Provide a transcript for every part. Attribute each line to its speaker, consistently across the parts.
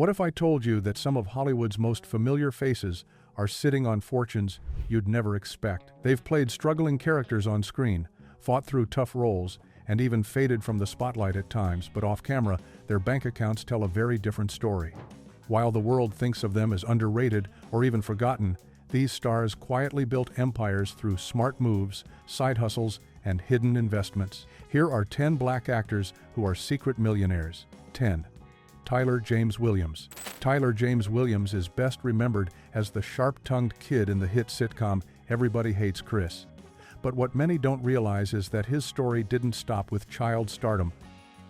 Speaker 1: What if I told you that some of Hollywood's most familiar faces are sitting on fortunes you'd never expect? They've played struggling characters on screen, fought through tough roles, and even faded from the spotlight at times, but off-camera, their bank accounts tell a very different story. While the world thinks of them as underrated or even forgotten, these stars quietly built empires through smart moves, side hustles, and hidden investments. Here are 10 black actors who are secret millionaires. 10. Tyler James Williams. Tyler James Williams is best remembered as the sharp-tongued kid in the hit sitcom Everybody Hates Chris. But what many don't realize is that his story didn't stop with child stardom.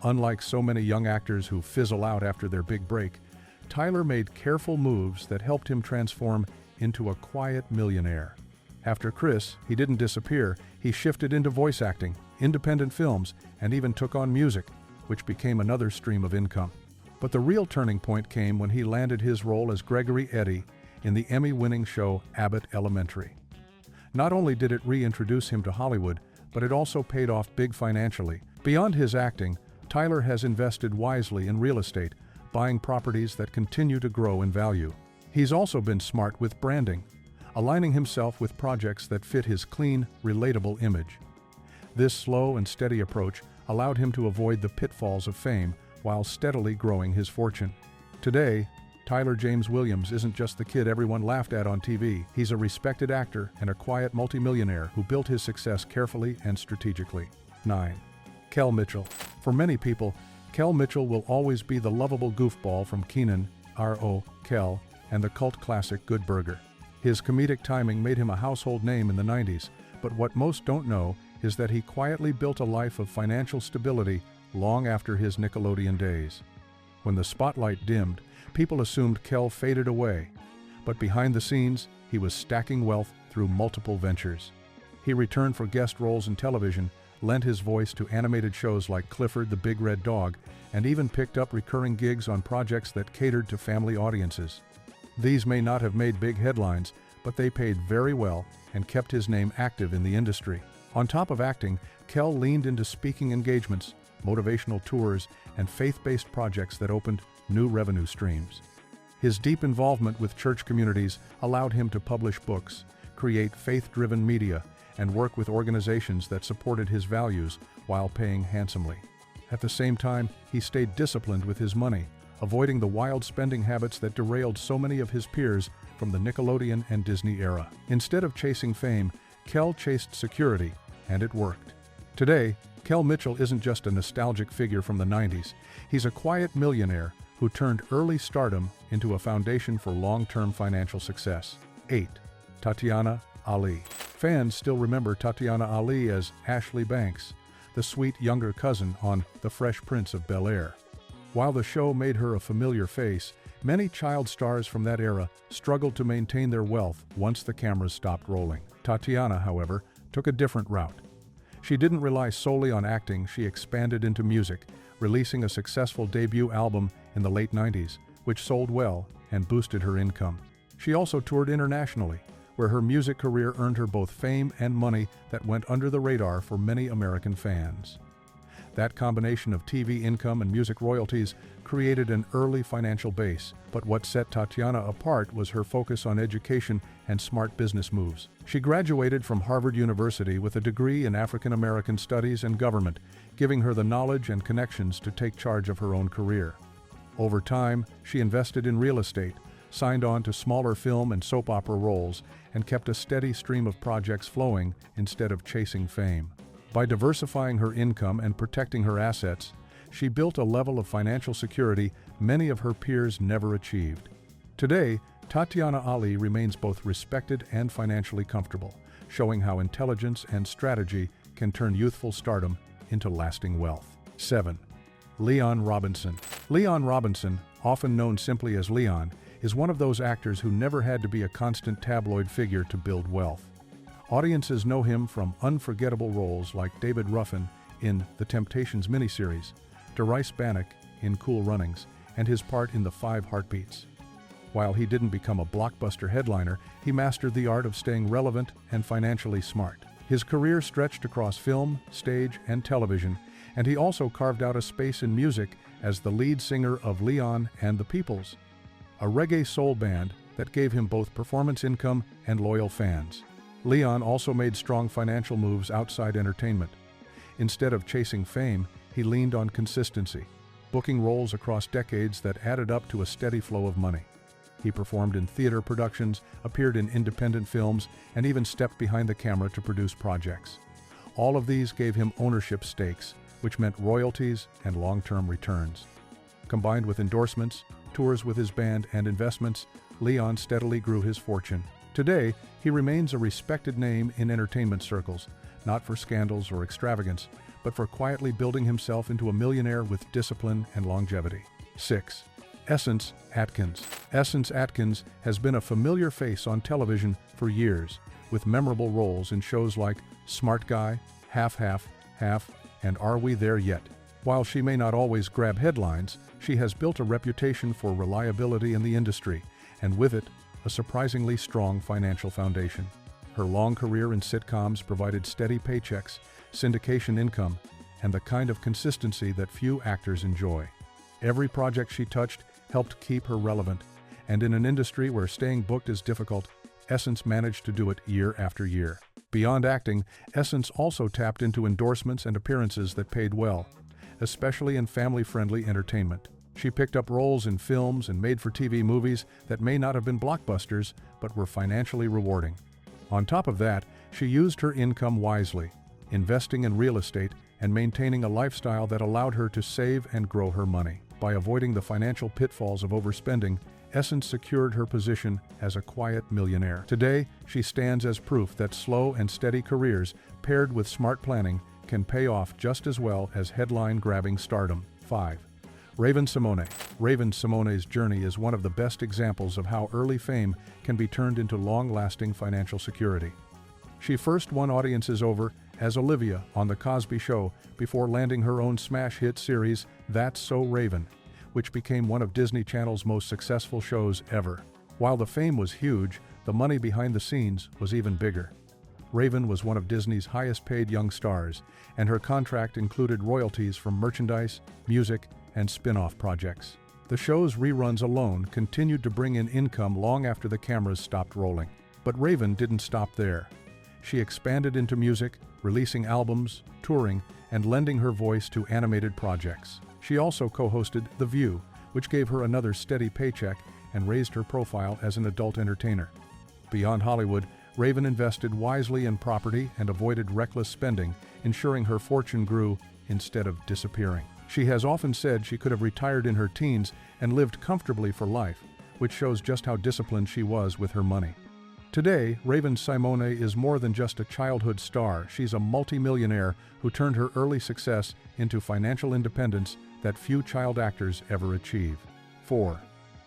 Speaker 1: Unlike so many young actors who fizzle out after their big break, Tyler made careful moves that helped him transform into a quiet millionaire. After Chris, he didn't disappear. He shifted into voice acting, independent films, and even took on music, which became another stream of income. But the real turning point came when he landed his role as Gregory Eddy in the Emmy-winning show Abbott Elementary. Not only did it reintroduce him to Hollywood, but it also paid off big financially. Beyond his acting, Tyler has invested wisely in real estate, buying properties that continue to grow in value. He's also been smart with branding, aligning himself with projects that fit his clean, relatable image. This slow and steady approach allowed him to avoid the pitfalls of fame while steadily growing his fortune. Today, Tyler James Williams isn't just the kid everyone laughed at on TV. He's a respected actor and a quiet multimillionaire who built his success carefully and strategically. 9. Kel Mitchell. For many people, Kel Mitchell will always be the lovable goofball from Kenan, R.O., Kel, and the cult classic Good Burger. His comedic timing made him a household name in the 90s, but what most don't know is that he quietly built a life of financial stability long after his Nickelodeon days. When the spotlight dimmed, people assumed Kel faded away, but behind the scenes, he was stacking wealth through multiple ventures. He returned for guest roles in television, lent his voice to animated shows like Clifford the Big Red Dog, and even picked up recurring gigs on projects that catered to family audiences. These may not have made big headlines, but they paid very well and kept his name active in the industry. On top of acting, Kel leaned into speaking engagements, motivational tours, and faith-based projects that opened new revenue streams. His deep involvement with church communities allowed him to publish books, create faith-driven media, and work with organizations that supported his values while paying handsomely. At the same time, he stayed disciplined with his money, avoiding the wild spending habits that derailed so many of his peers from the Nickelodeon and Disney era. Instead of chasing fame, Kel chased security, and it worked. Today, Kel Mitchell isn't just a nostalgic figure from the 90s. He's a quiet millionaire who turned early stardom into a foundation for long-term financial success. 8. Tatiana Ali. Fans still remember Tatiana Ali as Ashley Banks, the sweet younger cousin on The Fresh Prince of Bel-Air. While the show made her a familiar face, many child stars from that era struggled to maintain their wealth once the cameras stopped rolling. Tatiana, however, took a different route. She didn't rely solely on acting. She expanded into music, releasing a successful debut album in the late 90s, which sold well and boosted her income. She also toured internationally, where her music career earned her both fame and money that went under the radar for many American fans. That combination of TV income and music royalties created an early financial base, but what set Tatiana apart was her focus on education and smart business moves. She graduated from Harvard University with a degree in African American Studies and Government, giving her the knowledge and connections to take charge of her own career. Over time, she invested in real estate, signed on to smaller film and soap opera roles, and kept a steady stream of projects flowing instead of chasing fame. By diversifying her income and protecting her assets, she built a level of financial security many of her peers never achieved. Today, Tatiana Ali remains both respected and financially comfortable, showing how intelligence and strategy can turn youthful stardom into lasting wealth. 7. Leon Robinson. Leon Robinson, often known simply as Leon, is one of those actors who never had to be a constant tabloid figure to build wealth. Audiences know him from unforgettable roles like David Ruffin in The Temptations miniseries, Darice Bannock in Cool Runnings, and his part in The 5 Heartbeats. While he didn't become a blockbuster headliner, he mastered the art of staying relevant and financially smart. His career stretched across film, stage, and television, and he also carved out a space in music as the lead singer of Leon and the Peoples, a reggae soul band that gave him both performance income and loyal fans. Leon also made strong financial moves outside entertainment. Instead of chasing fame, he leaned on consistency, booking roles across decades that added up to a steady flow of money. He performed in theater productions, appeared in independent films, and even stepped behind the camera to produce projects. All of these gave him ownership stakes, which meant royalties and long-term returns. Combined with endorsements, tours with his band, and investments, Leon steadily grew his fortune. Today, he remains a respected name in entertainment circles, not for scandals or extravagance, but for quietly building himself into a millionaire with discipline and longevity. 6. Essence Atkins. Essence Atkins has been a familiar face on television for years, with memorable roles in shows like Smart Guy, Half, and Are We There Yet? While she may not always grab headlines, she has built a reputation for reliability in the industry, and with it, a surprisingly strong financial foundation. Her long career in sitcoms provided steady paychecks, syndication income, and the kind of consistency that few actors enjoy. Every project she touched helped keep her relevant, and in an industry where staying booked is difficult, Essence managed to do it year after year. Beyond acting, Essence also tapped into endorsements and appearances that paid well, especially in family-friendly entertainment. She picked up roles in films and made-for-TV movies that may not have been blockbusters, but were financially rewarding. On top of that, she used her income wisely, investing in real estate and maintaining a lifestyle that allowed her to save and grow her money. By avoiding the financial pitfalls of overspending, Essence secured her position as a quiet millionaire. Today, she stands as proof that slow and steady careers, paired with smart planning, can pay off just as well as headline-grabbing stardom. 5. Raven-Symoné. Raven-Symoné's journey is one of the best examples of how early fame can be turned into long-lasting financial security. She first won audiences over as Olivia on The Cosby Show before landing her own smash hit series, That's So Raven, which became one of Disney Channel's most successful shows ever. While the fame was huge, the money behind the scenes was even bigger. Raven was one of Disney's highest-paid young stars, and her contract included royalties from merchandise, music, and spin-off projects. The show's reruns alone continued to bring in income long after the cameras stopped rolling. But Raven didn't stop there. She expanded into music, releasing albums, touring, and lending her voice to animated projects. She also co-hosted The View, which gave her another steady paycheck and raised her profile as an adult entertainer. Beyond Hollywood, Raven invested wisely in property and avoided reckless spending, ensuring her fortune grew instead of disappearing. She has often said she could have retired in her teens and lived comfortably for life, which shows just how disciplined she was with her money. Today, Raven-Symoné is more than just a childhood star. She's a multimillionaire who turned her early success into financial independence that few child actors ever achieve. 4.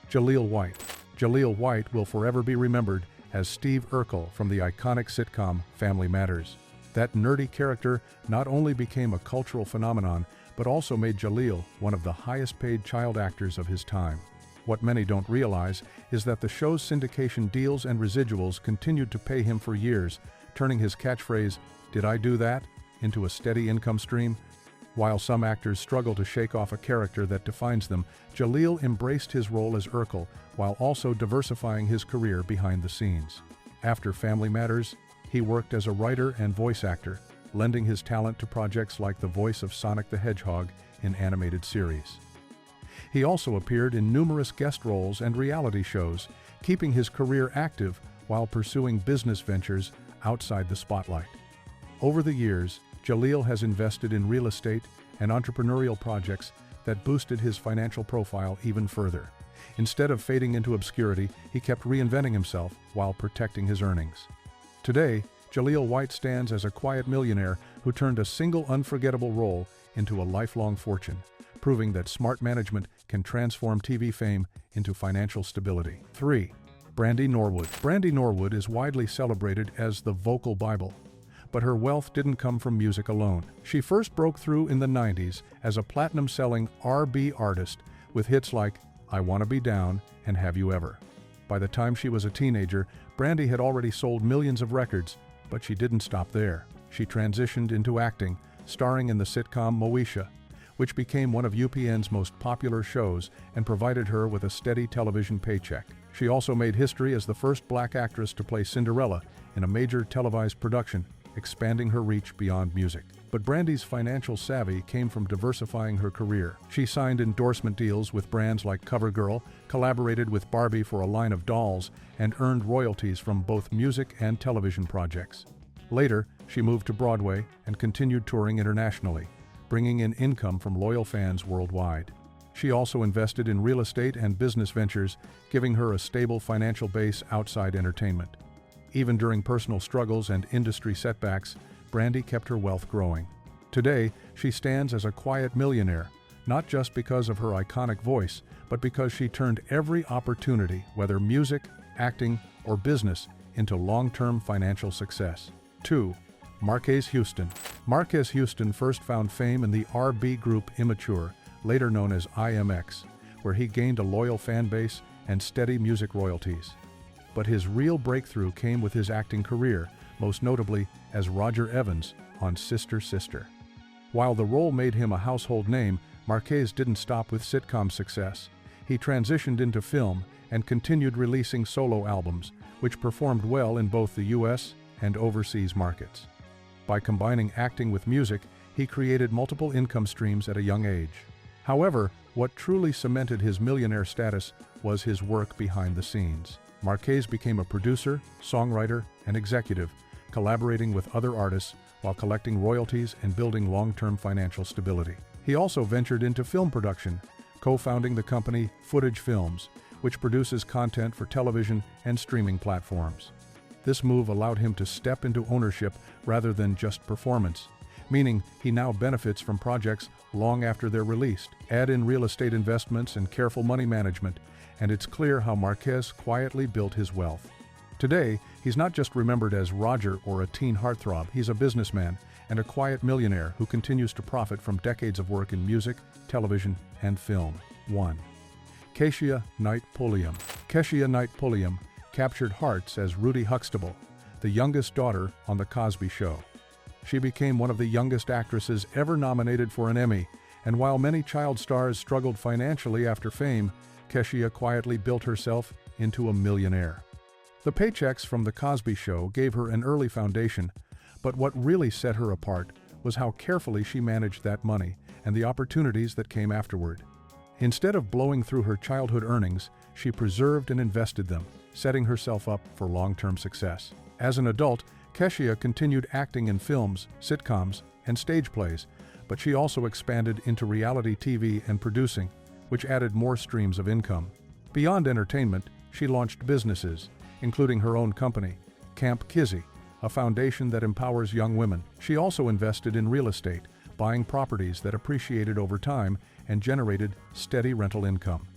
Speaker 1: Jaleel White. Jaleel White will forever be remembered as Steve Urkel from the iconic sitcom Family Matters. That nerdy character not only became a cultural phenomenon, but also made Jaleel one of the highest-paid child actors of his time. What many don't realize is that the show's syndication deals and residuals continued to pay him for years, turning his catchphrase, "Did I do that?" into a steady income stream. While some actors struggle to shake off a character that defines them, Jaleel embraced his role as Urkel while also diversifying his career behind the scenes. After Family Matters, he worked as a writer and voice actor, lending his talent to projects like the voice of Sonic the Hedgehog in animated series. He also appeared in numerous guest roles and reality shows, keeping his career active while pursuing business ventures outside the spotlight. Over the years, Jaleel has invested in real estate and entrepreneurial projects that boosted his financial profile even further. Instead of fading into obscurity, he kept reinventing himself while protecting his earnings. Today, Jaleel White stands as a quiet millionaire who turned a single unforgettable role into a lifelong fortune, proving that smart management can transform TV fame into financial stability. 3. Brandy Norwood. Brandy Norwood is widely celebrated as the vocal Bible, but her wealth didn't come from music alone. She first broke through in the 90s as a platinum-selling R&B artist with hits like I Wanna Be Down and Have You Ever. By the time she was a teenager, Brandy had already sold millions of records, but she didn't stop there. She transitioned into acting, starring in the sitcom Moesha, which became one of UPN's most popular shows and provided her with a steady television paycheck. She also made history as the first black actress to play Cinderella in a major televised production, expanding her reach beyond music. But Brandy's financial savvy came from diversifying her career. She signed endorsement deals with brands like CoverGirl, collaborated with Barbie for a line of dolls, and earned royalties from both music and television projects. Later, she moved to Broadway and continued touring internationally, bringing in income from loyal fans worldwide. She also invested in real estate and business ventures, giving her a stable financial base outside entertainment. Even during personal struggles and industry setbacks, Brandy kept her wealth growing. Today, she stands as a quiet millionaire, not just because of her iconic voice, but because she turned every opportunity, whether music, acting, or business, into long-term financial success. 2. Marques Houston. Marques Houston first found fame in the R&B group Immature, later known as IMX, where he gained a loyal fan base and steady music royalties. But his real breakthrough came with his acting career, most notably as Roger Evans on Sister Sister. While the role made him a household name, Marques didn't stop with sitcom success. He transitioned into film and continued releasing solo albums, which performed well in both the US and overseas markets. By combining acting with music, he created multiple income streams at a young age. However, what truly cemented his millionaire status was his work behind the scenes. Marques became a producer, songwriter, and executive, collaborating with other artists while collecting royalties and building long-term financial stability. He also ventured into film production, co-founding the company Footage Films, which produces content for television and streaming platforms. This move allowed him to step into ownership rather than just performance, meaning he now benefits from projects long after they're released. Add in real estate investments and careful money management, and it's clear how Marques quietly built his wealth. Today, he's not just remembered as Roger or a teen heartthrob, he's a businessman and a quiet millionaire who continues to profit from decades of work in music, television, and film. 1. Keshia Knight Pulliam. Keshia Knight Pulliam captured hearts as Rudy Huxtable, the youngest daughter on The Cosby Show. She became one of the youngest actresses ever nominated for an Emmy, and while many child stars struggled financially after fame, Keshia quietly built herself into a millionaire. The paychecks from The Cosby Show gave her an early foundation, but what really set her apart was how carefully she managed that money and the opportunities that came afterward. Instead of blowing through her childhood earnings, she preserved and invested them, setting herself up for long-term success. As an adult, Keshia continued acting in films, sitcoms, and stage plays, but she also expanded into reality TV and producing, which added more streams of income. Beyond entertainment, she launched businesses, including her own company, Camp Kizzy, a foundation that empowers young women. She also invested in real estate, buying properties that appreciated over time and generated steady rental income.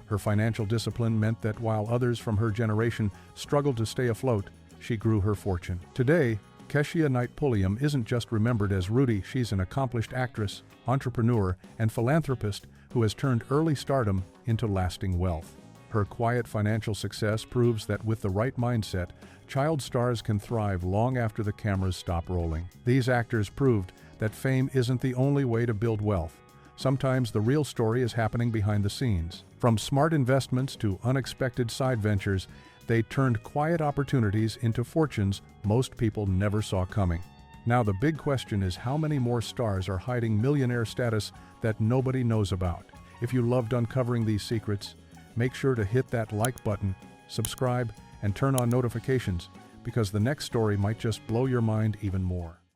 Speaker 1: Her financial discipline meant that while others from her generation struggled to stay afloat, she grew her fortune. Today, Keshia Knight Pulliam isn't just remembered as Rudy, she's an accomplished actress, entrepreneur, and philanthropist who has turned early stardom into lasting wealth. Her quiet financial success proves that with the right mindset, child stars can thrive long after the cameras stop rolling. These actors proved that fame isn't the only way to build wealth. Sometimes the real story is happening behind the scenes. From smart investments to unexpected side ventures, they turned quiet opportunities into fortunes most people never saw coming. Now the big question is, how many more stars are hiding millionaire status that nobody knows about? If you loved uncovering these secrets, make sure to hit that like button, subscribe, and turn on notifications, because the next story might just blow your mind even more.